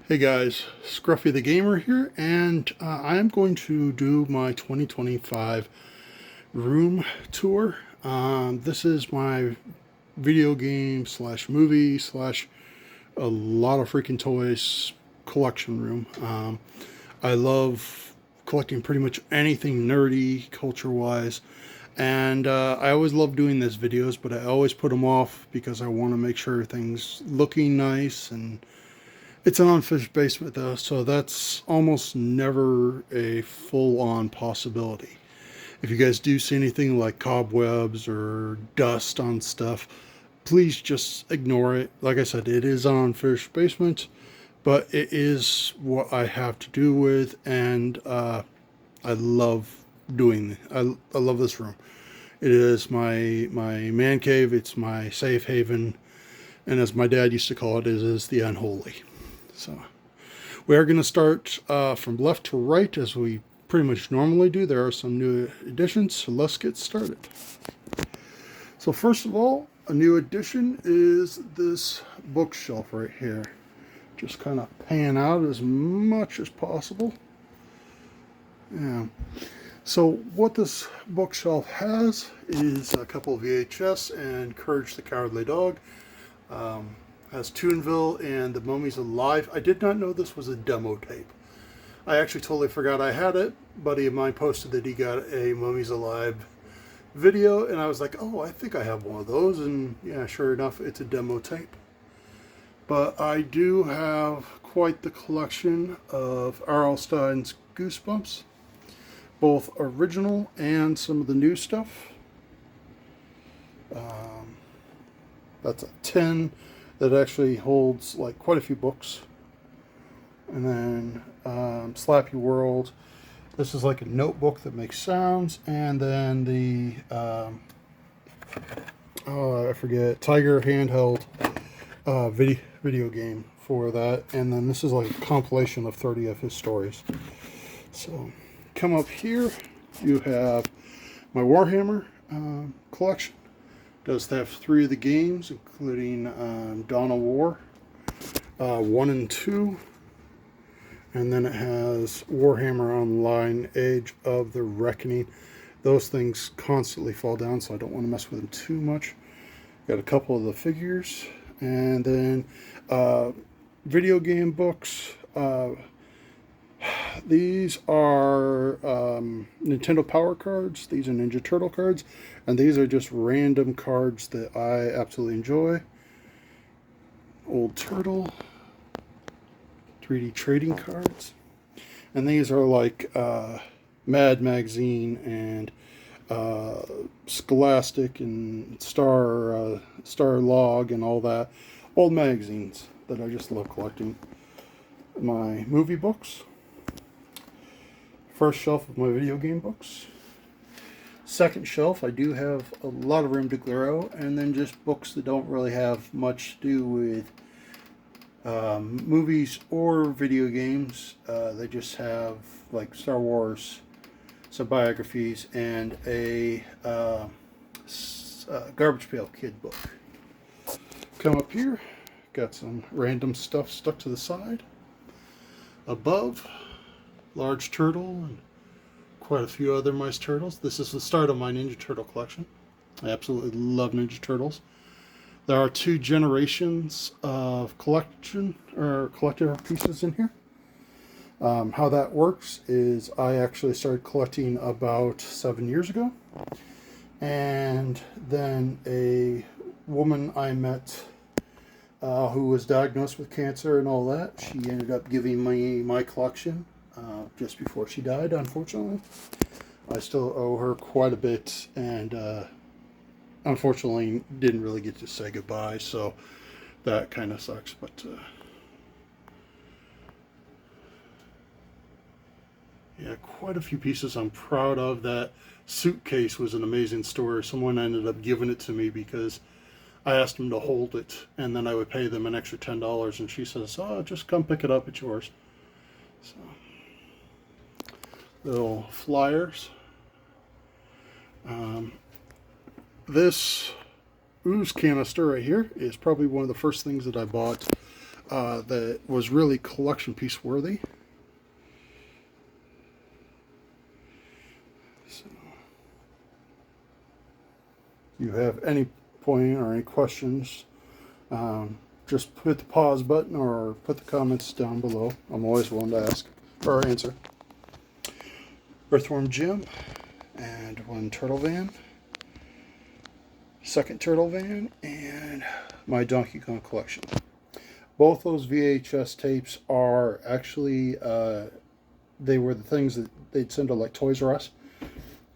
Hey guys, Scruffy the Gamer here, and I am going to do my 2025 room tour. This is my video game slash movie slash a lot of freaking toys collection room. I love collecting pretty much anything nerdy, culture wise, and I always love doing these videos, but I always put them off because I want to make sure things looking nice, and it's an unfinished basement though, so that's almost never a full-on possibility. If you guys do see anything like cobwebs or dust on stuff, please just ignore it. Like I said, it is an unfinished basement, but it is what I have to do with, and I love doing. I love this room. It is my man cave. It's my safe haven, and as my dad used to call it, it is the unholy. So we are going to start from left to right as we pretty much normally do. There are some new additions, so let's get started. So first of all, a new addition is this bookshelf right here. Just kind of pan out as much as possible. Yeah. So what this bookshelf has is a couple of VHS and Courage the Cowardly Dog. Has Toonville and The Mummies Alive. I did not know this was a demo tape. I actually totally forgot I had it. A buddy of mine posted that he got a Mummies Alive video, and I was like, oh, I think I have one of those, and yeah, sure enough, it's a demo tape. But I do have quite the collection of R.L. Stine's Goosebumps, both original and some of the new stuff. That's a 10 that actually holds like quite a few books. And then Slappy World. This is like a notebook that makes sounds. And then the I forget, Tiger handheld video game for that. And then this is like a compilation of 30 of his stories. So come up here, you have my Warhammer collection. Does have 3 of the games, including Dawn of War 1 and 2. And then it has Warhammer Online Age of the Reckoning. Those things constantly fall down, so I don't want to mess with them too much. Got a couple of the figures. And then video game books. These are Nintendo Power cards. These are Ninja Turtle cards. And these are just random cards that I absolutely enjoy. Old Turtle. 3D trading cards. And these are like Mad Magazine and Scholastic and Star Log and all that. Old magazines that I just love collecting. My movie books. First shelf of my video game books. Second shelf, I do have a lot of room to grow, and then just books that don't really have much to do with movies or video games. They just have like Star Wars, some biographies, and a Garbage Pail Kid book. Come up here, got some random stuff stuck to the side. Above, large turtle and quite a few other nice turtles. This is the start of my Ninja Turtle collection. I absolutely love Ninja Turtles. There are 2 generations of collection or collector pieces in here. How that works is I actually started collecting about 7 years ago. And then a woman I met who was diagnosed with cancer and all that, she ended up giving me my collection just before she died, unfortunately. I still owe her quite a bit, and unfortunately didn't really get to say goodbye, so that kind of sucks. But yeah, quite a few pieces I'm proud of. That suitcase was an amazing story. Someone ended up giving it to me because I asked them to hold it, and then I would pay them an extra $10, and she says, oh, just come pick it up, it's yours. So, little flyers. This ooze canister right here is probably one of the first things that I bought that was really collection piece worthy. So, if you have any point or any questions, just hit the pause button or put the comments down below. I'm always willing to ask or answer. Earthworm Jim and one Turtle Van, second Turtle Van, and my Donkey Kong collection. Both those VHS tapes are actually, they were the things that they'd send to like Toys R Us,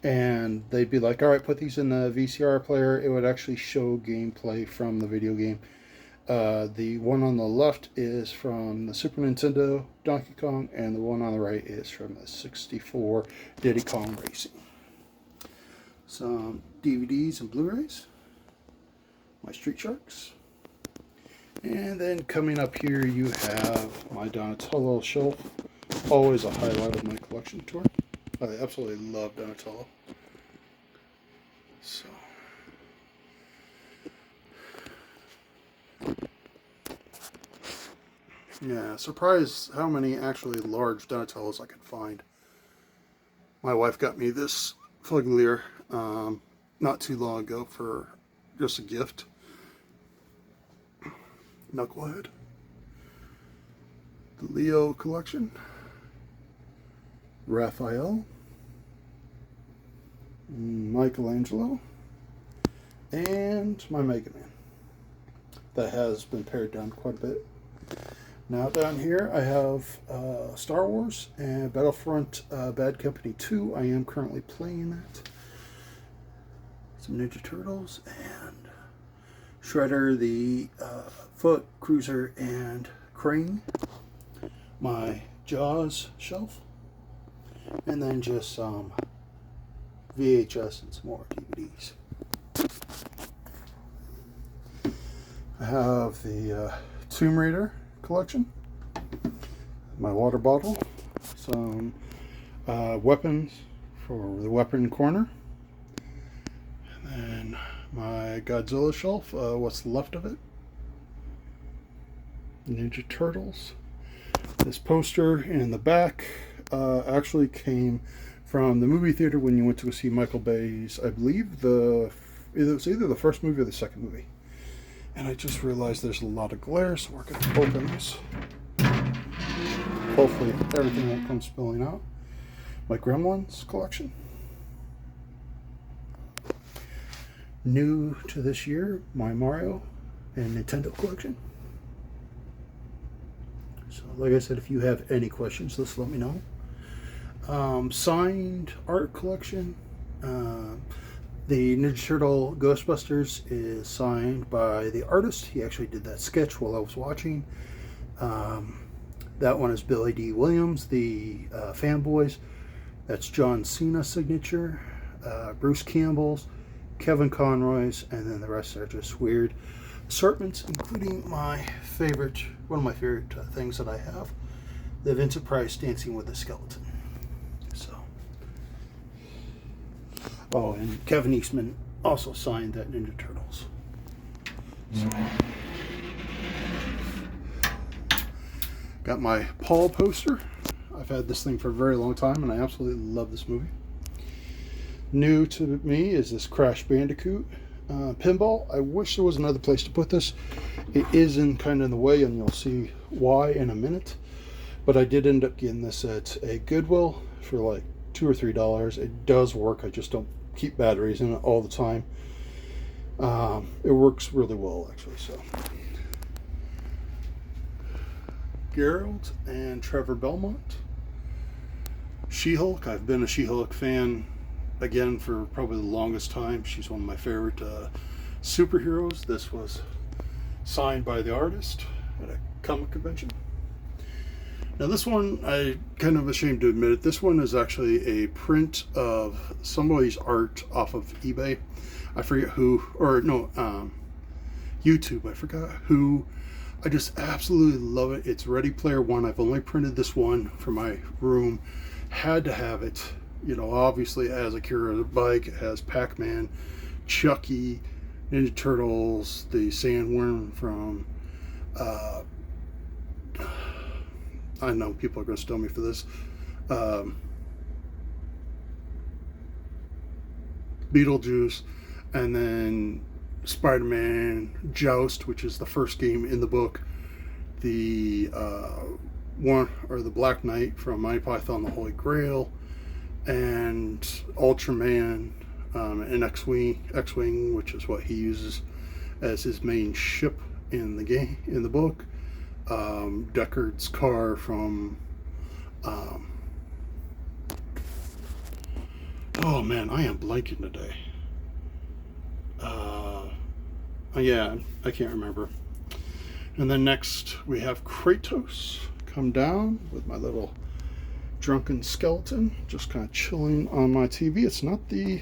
and they'd be like, all right, put these in the VCR player. It would actually show gameplay from the video game. The one on the left is from the Super Nintendo Donkey Kong, and the one on the right is from the 64 Diddy Kong Racing. Some DVDs and Blu-rays, my Street Sharks, and then coming up here you have my Donatello shelf, always a highlight of my collection tour. I absolutely love Donatello. So, yeah, surprised how many actually large Donatellos I can find. My wife got me this Fliglier not too long ago for just a gift. Knucklehead. The Leo collection. Raphael. Michelangelo. And my Mega Man. That has been pared down quite a bit. Now down here I have Star Wars and Battlefront Bad Company 2. I am currently playing that. Some Ninja Turtles and Shredder, the Foot, Cruiser, and Crane. My Jaws shelf. And then just some VHS and some more DVDs. I have the Tomb Raider collection, my water bottle, some weapons for the weapon corner, and then my Godzilla shelf, what's left of it, Ninja Turtles. This poster in the back actually came from the movie theater when you went to go see Michael Bay's, I believe it was either the first movie or the second movie. And I just realized there's a lot of glare, so we're going to open this. Hopefully everything won't come spilling out. My Gremlins collection. New to this year, my Mario and Nintendo collection. So like I said, if you have any questions, just let me know. Signed art collection. The Ninja Turtle Ghostbusters is signed by the artist. He actually did that sketch while I was watching. That one is Billy D. Williams, the Fanboys. That's John Cena's signature. Bruce Campbell's, Kevin Conroy's, and then the rest are just weird assortments, including my favorite, one of my favorite things that I have, the Vincent Price Dancing with a Skeleton. So. Oh, and Kevin Eastman also signed that Ninja Turtles. So. Got my Paul poster. I've had this thing for a very long time, and I absolutely love this movie. New to me is this Crash Bandicoot pinball. I wish there was another place to put this. It is kind of in the way, and you'll see why in a minute. But I did end up getting this at a Goodwill for like $2 or $3. It does work. I just don't keep batteries in it all the time. It works really well, actually. So, Geralt and Trevor Belmont. She-Hulk. I've been a She-Hulk fan again for probably the longest time. She's one of my favorite superheroes. This was signed by the artist at a comic convention. Now this one, I'm kind of ashamed to admit it, this one is actually a print of somebody's art off of eBay. I forget who, or no, YouTube, I forgot who. I just absolutely love it. It's Ready Player One. I've only printed this one for my room. Had to have it. You know, obviously it has Akira Bike, it has Pac-Man, Chucky, Ninja Turtles, the Sandworm from I know people are going to stone me for this. Um, Beetlejuice, and then Spider-Man Joust, which is the first game in the book. The one or the Black Knight from Monty Python, the Holy Grail, and Ultraman, and X-wing, which is what he uses as his main ship in the game in the book. Deckard's car from. Oh man, I am blanking today. Yeah, I can't remember. And then next we have Kratos come down with my little drunken skeleton, just kind of chilling on my TV. It's not the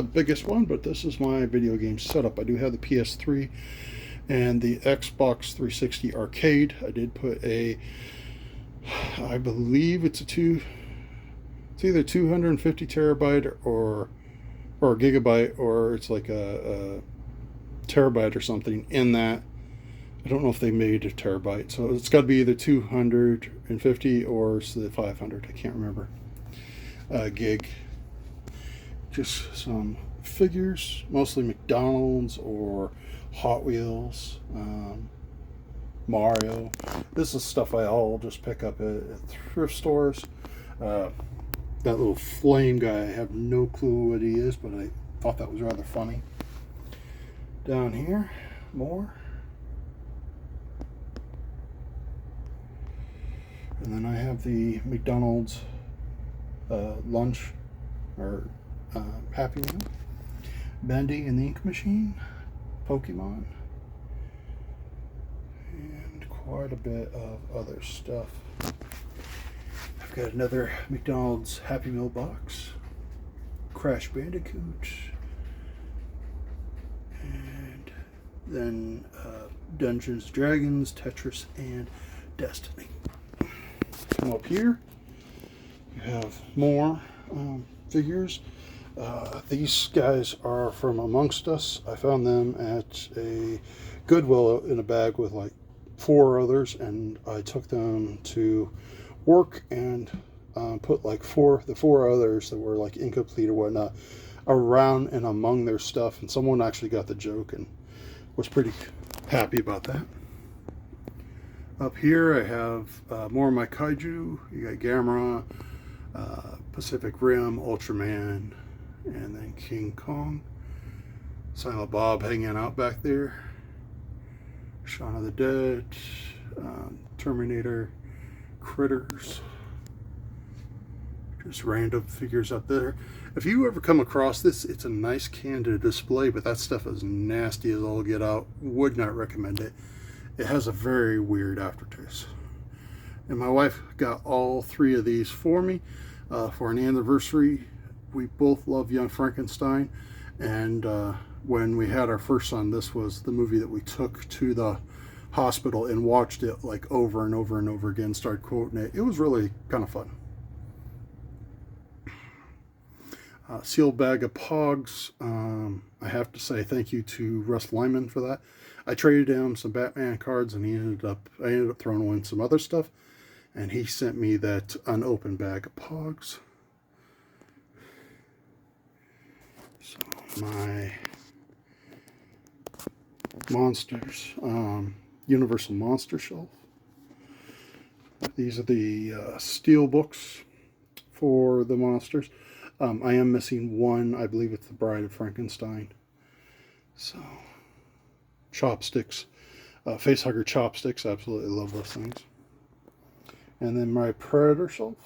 biggest one, but this is my video game setup. I do have the PS3 and the Xbox 360 arcade. I did put I believe it's either 250 terabyte or a gigabyte, or it's like a terabyte or something in that. I don't know if they made a terabyte, so it's got to be either 250 or the 500. I can't remember. Gig. Just some figures, mostly McDonald's or Hot Wheels, Mario. This is stuff I'll just pick up at thrift stores. That little flame guy, I have no clue what he is, but I thought that was rather funny. Down here, more. And then I have the McDonald's lunch or Happy Meal. Bendy and the Ink Machine, Pokemon, and quite a bit of other stuff. I've got another McDonald's Happy Meal box, Crash Bandicoot, and then Dungeons, Dragons, Tetris, and Destiny. Come up here, you have more figures. These guys are from Amongst Us. I found them at a Goodwill in a bag with like 4 others, and I took them to work and put like the 4 others that were like incomplete or whatnot around and among their stuff, and someone actually got the joke and was pretty happy about that. Up here I have more of my kaiju. You got Gamera, Pacific Rim, Ultraman, and then King Kong. Silent Bob hanging out back there. Shaun of the Dead, Terminator, Critters. Just random figures up there. If you ever come across this, it's a nice can to display, but that stuff is nasty as all get out. Would not recommend it. It has a very weird aftertaste. And my wife got all 3 of these for me for an anniversary. We both love Young Frankenstein, and when we had our first son, this was the movie that we took to the hospital and watched it like over and over and over again, started quoting it. It was really kind of fun. Sealed bag of Pogs. I have to say thank you to Russ Lyman for that. I traded him some Batman cards, and I ended up throwing away some other stuff, and he sent me that unopened bag of Pogs. So my monsters, Universal Monster Shelf. These are the steel books for the monsters. I am missing one. I believe it's the Bride of Frankenstein. So, chopsticks, facehugger chopsticks. Absolutely love those things. And then my Predator shelf.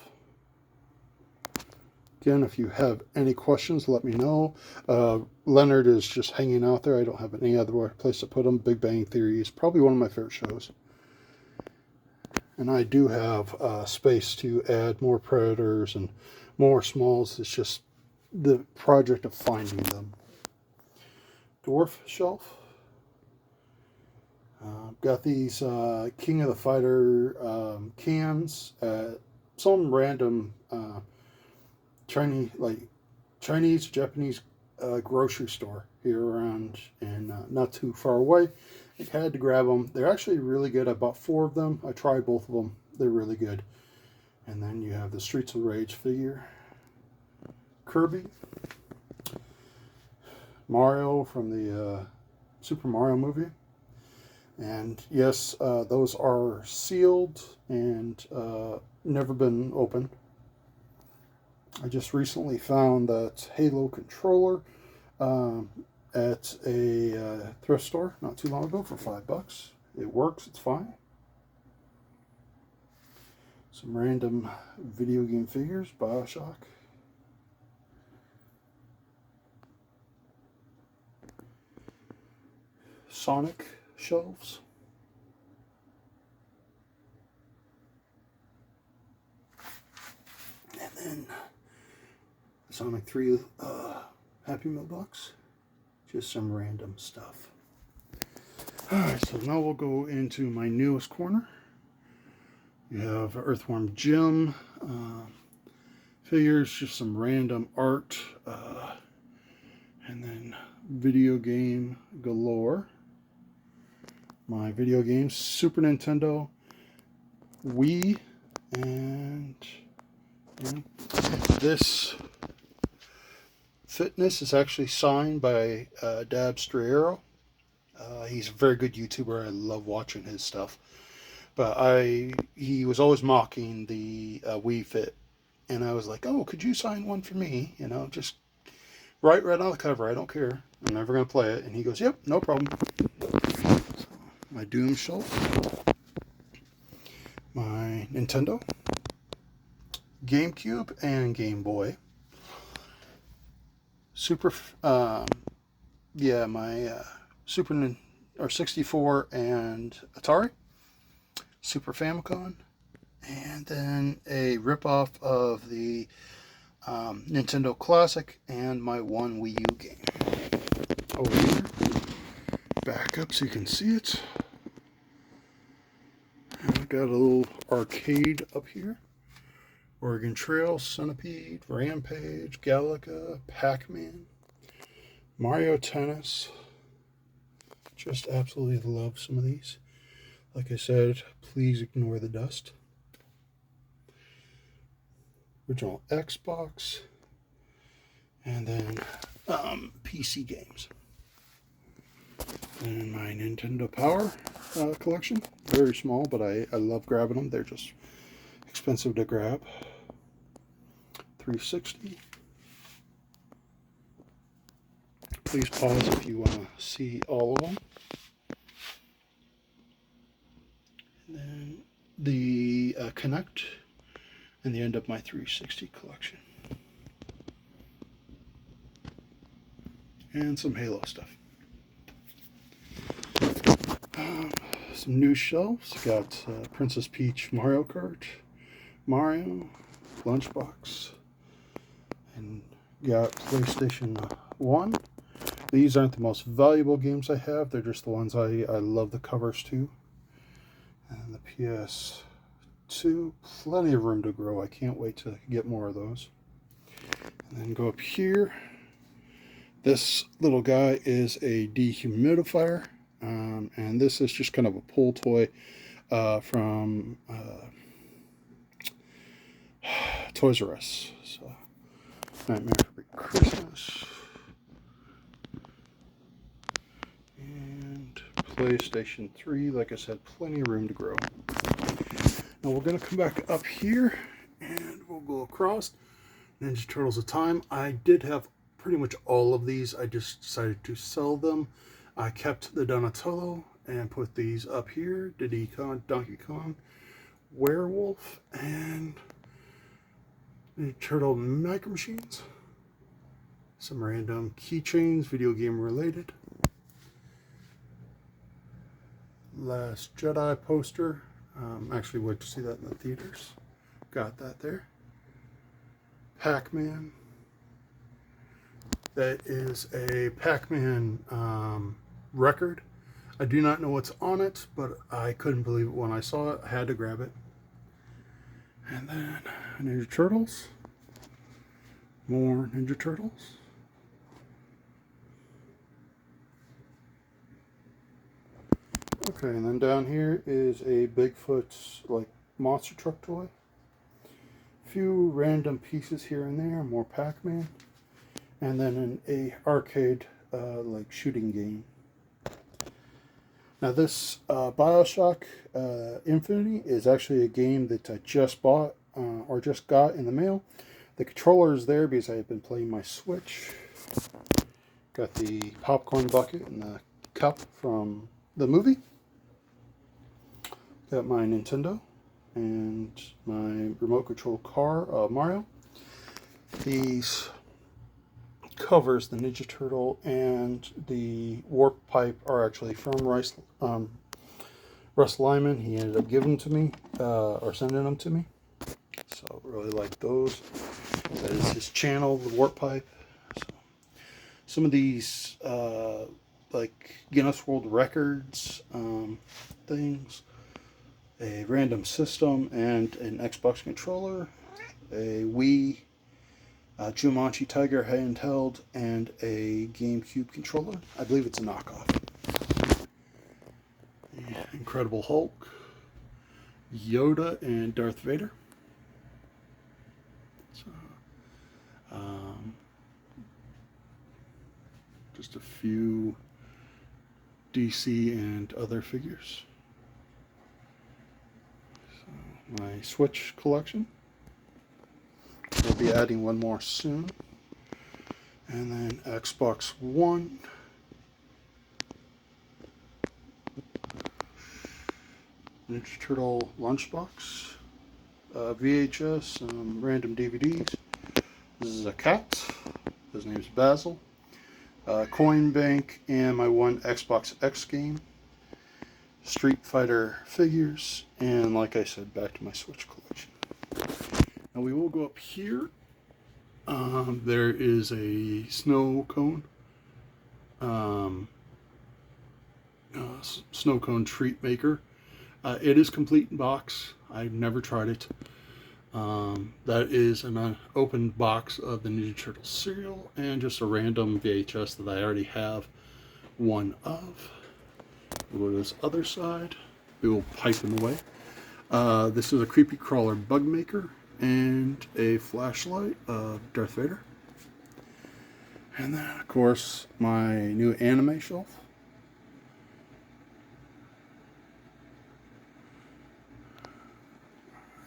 Again, if you have any questions, let me know. Leonard is just hanging out there. I don't have any other place to put him. Big Bang Theory is probably one of my favorite shows. And I do have space to add more Predators and more Smalls. It's just the project of finding them. Dwarf shelf. Got these King of the Fighter cans at some random Chinese, Japanese grocery store here around and not too far away. I had to grab them. They're actually really good. I bought 4 of them. I tried both of them. They're really good. And then you have the Streets of Rage figure, Kirby, Mario from the Super Mario movie. And yes, those are sealed and never been opened. I just recently found that Halo controller at a thrift store not too long ago for $5. It works, it's fine. Some random video game figures, BioShock. Sonic shelves. And then Sonic 3 Happy Meal box. Just some random stuff. Alright, so now we'll go into my newest corner. You have Earthworm Jim figures, just some random art, and then video game galore. My video games, Super Nintendo, Wii, and this fitness is actually signed by Dab Striero. He's a very good YouTuber. I love watching his stuff. But he was always mocking the Wii Fit, and I was like, "Oh, could you sign one for me? You know, just right on the cover. I don't care. I'm never gonna play it." And he goes, "Yep, no problem." So, my Doom shelf, my Nintendo, GameCube, and Game Boy. My Super or 64 and Atari. Super Famicom, and then a ripoff of the Nintendo Classic and my one Wii U game. Over here, back up so you can see it. And I've got a little arcade up here. Oregon Trail, Centipede, Rampage, Galaga, Pac-Man, Mario Tennis. Just absolutely love some of these. Like I said, please ignore the dust. Original Xbox. And then PC games. And my Nintendo Power collection. Very small, but I love grabbing them. They're just expensive to grab. 360. Please pause if you want to see all of them. And then the Kinect and the end of my 360 collection. And some Halo stuff. Some new shelves. Got Princess Peach Mario Kart, Mario, Lunchbox, and got PlayStation 1. These aren't the most valuable games I have. They're just the ones I love the covers to. And the PS2, plenty of room to grow. I can't wait to get more of those. And then go up here. This little guy is a dehumidifier. And this is just kind of a pull toy from Toys R Us. So, Nightmare for Christmas. And PlayStation 3, like I said, plenty of room to grow. Now we're going to come back up here and we'll go across. Ninja Turtles of Time. I did have pretty much all of these. I just decided to sell them. I kept the Donatello and put these up here. Diddy Kong, Donkey Kong, Werewolf, and the Turtle Micro Machines. Some random keychains, video game related. Last Jedi poster. Actually went to see that in the theaters. Got that there. Pac-Man. That is a Pac-Man record. I do not know what's on it, but I couldn't believe it when I saw it. I had to grab it. And then Ninja Turtles. More Ninja Turtles. Okay, and then down here is a Bigfoot's like monster truck toy. Few random pieces here and there, more Pac-Man, and then a arcade like shooting game. Now this Bioshock Infinity is actually a game that I just bought or just got in the mail. The controller is there because I have been playing my Switch. Got the popcorn bucket and the cup from the movie. Got my Nintendo and my remote control car, Mario. These covers, the Ninja Turtle and the Warp Pipe, are actually from Russ Lyman. He ended up giving them to me, or sending them to me. So really like those. That is his channel, the Warp Pipe. So, some of these, like Guinness World Records things. A random system and an Xbox controller, a Wii, Jumanji Tiger handheld, and a GameCube controller. I believe it's a knockoff. The Incredible Hulk, Yoda, and Darth Vader. So, just a few DC and other figures. My Switch collection. We'll be adding one more soon. And then Xbox One. Ninja Turtle Lunchbox. VHS, some random DVDs. This is a cat. His name's Basil. Coin Bank, and my one Xbox X game. Street Fighter figures, and like I said, back to my Switch collection. Now we will go up here. There is a snow cone. Snow cone treat maker. It is complete in box. I've never tried it. That is an open box of the Ninja Turtle cereal and just a random VHS that I already have one of. We'll go to this other side. We will pipe them away. This is a creepy crawler bug maker and a flashlight of Darth Vader. And then, of course, my new anime shelf.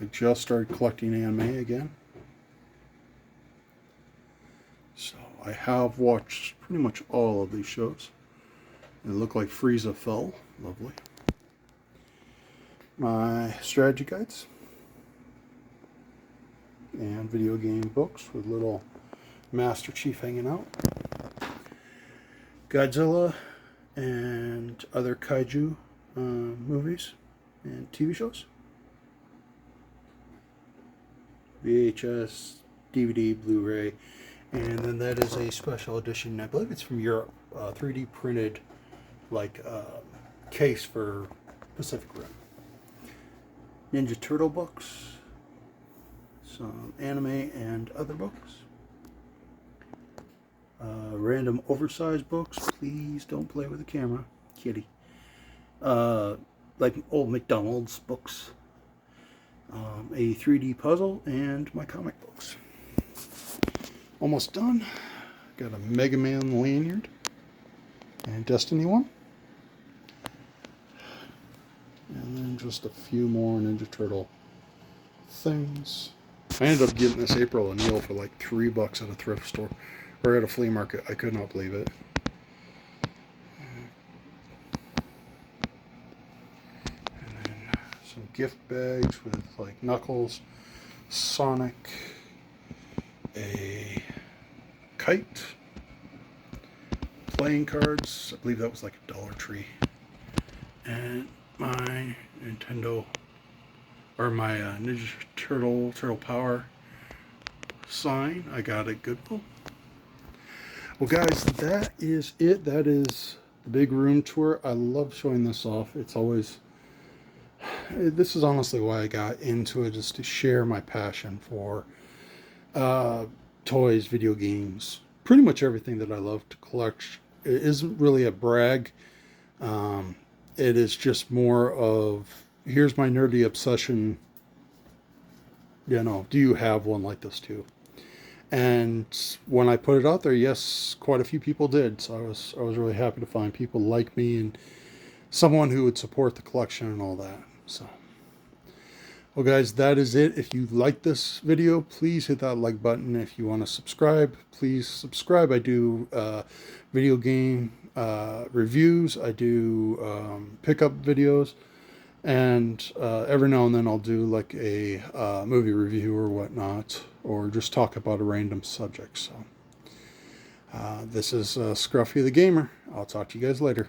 I just started collecting anime again. So I have watched pretty much all of these shows. It looked like Frieza fell. Lovely. My strategy guides. And video game books with little Master Chief hanging out. Godzilla and other kaiju movies and TV shows. VHS, DVD, Blu-ray, and then that is a special edition. I believe it's from Europe, 3D printed, like case for Pacific Rim. Ninja Turtle books, some anime and other books. Random oversized books. Please don't play with the camera, kitty. Like old McDonald's books. A 3D puzzle, and my comic books. Almost done. Got a Mega Man lanyard and Destiny one. And then just a few more Ninja Turtle things. I ended up getting this April O'Neil for like $3 at a thrift store or at a flea market. I could not believe it. Some gift bags with like Knuckles, Sonic, a kite, playing cards. I believe that was like a Dollar Tree. And my Nintendo, or my Ninja Turtle Power sign I got at Goodwill. Well guys, that is it. That is the big room tour. I love showing this off. It's always... This is honestly why I got into it, is to share my passion for toys, video games, pretty much everything that I love to collect. It isn't really a brag. It is just more of, here's my nerdy obsession. You know, do you have one like this too? And when I put it out there, yes, quite a few people did. So I was really happy to find people like me and someone who would support the collection and all that. So, well, guys, that is it. If you like this video, please hit that like button. If you want to subscribe, please subscribe. I do video game reviews. I do pickup videos. And every now and then I'll do like a movie review or whatnot, or just talk about a random subject. So this is Scruffy the Gamer. I'll talk to you guys later.